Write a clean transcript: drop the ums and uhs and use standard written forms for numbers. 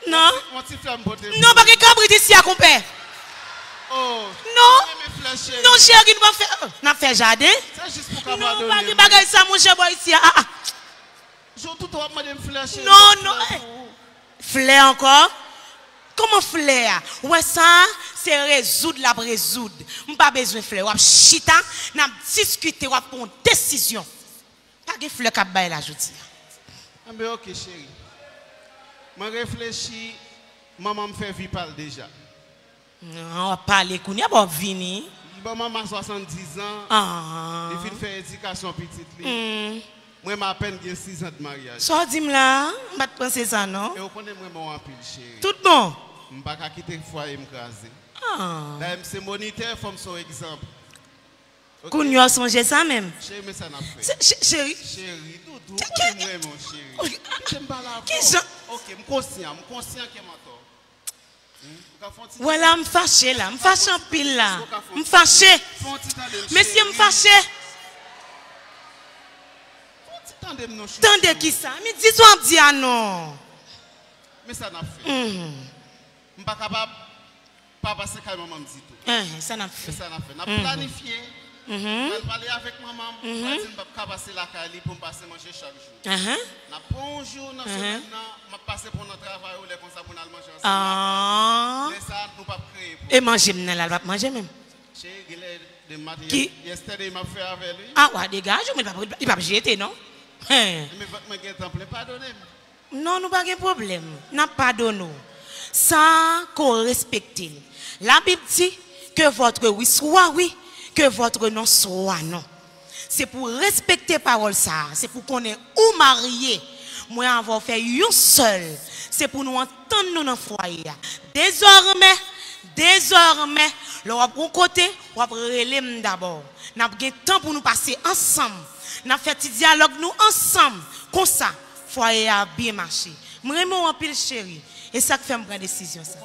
Non. Non, pas que cabrit ici à compère. Oh. Non. Non, chérie, nous fait jardin. C'est juste pour qu'on non, pas que bagay ça mon cher boy ici. Ah. Non, non. Fleur encore. Comment fleur? Ouais ça, c'est résoudre la résoudre. On pas besoin de fleur. On chita, n'a discuter, on prendre décision. Pas de fleur cap bail la jodi. Ah ben OK chérie. Je réfléchis, maman me fait vie parler déjà. On va parler qu'on y a bon vini. Bon maman 70 ans. Ah. Il fait faire éducation petite. Moi m'a peine 6 ans de mariage. So dis-moi là, on va penser ça non? Et vous connaissez moi en pile chérie. Tout bon. Je pas quitter foyer m'craser. Ah. Là c'est moniteur forme son exemple. Qu'on y a songé ça même. Chérie mais ça n'a fait. Chérie. Chérie, tout vraiment chérie. J'aime pas la voix. OK, je suis conscient que m'a tort. Voilà, je suis fâché là, je suis fâché en pile là. Je suis fâché. Monsieur, je suis fâché. Tendez qui ça? Mais dis-toi, dis ah non. Mais ça n'a fait. Je ne suis pas capable de passer quand maman me dit tout. Ça n'a fait. Ça n'a fait. On a planifié. On a parlé avec maman. On a dit que je ne peux pas passer la caille pour passer manger chaque jour. On a bon jour dans ce moment, on a passé pour notre travail ou les comme ça pour nous manger ensemble. Mais ça, nous ne pouvons pas créer. Et manger, nous ne pas manger même. Qui? Yesterday, m'a fait avec lui. Ah ouais, dégage, mais il ne va pas jeter, non? Mais votre pardonnez. Non, nous pas de problème. N'a pas de ça qu'on respecte. La Bible dit que votre oui soit oui, que votre non soit non. C'est pour respecter parole ça. C'est pour qu'on est ou marié. Moi, avoir fait un seul. C'est pour nous entendre nous dans le foyer. Désormais, le bon côté, on va relayer d'abord. Nous avons temps pour nous passer ensemble. Nous avons fait un dialogue nous ensemble. Comme ça, le foyer a bien marché. Je suis un pile chéri. Et ça fait me prendre décision. Ça.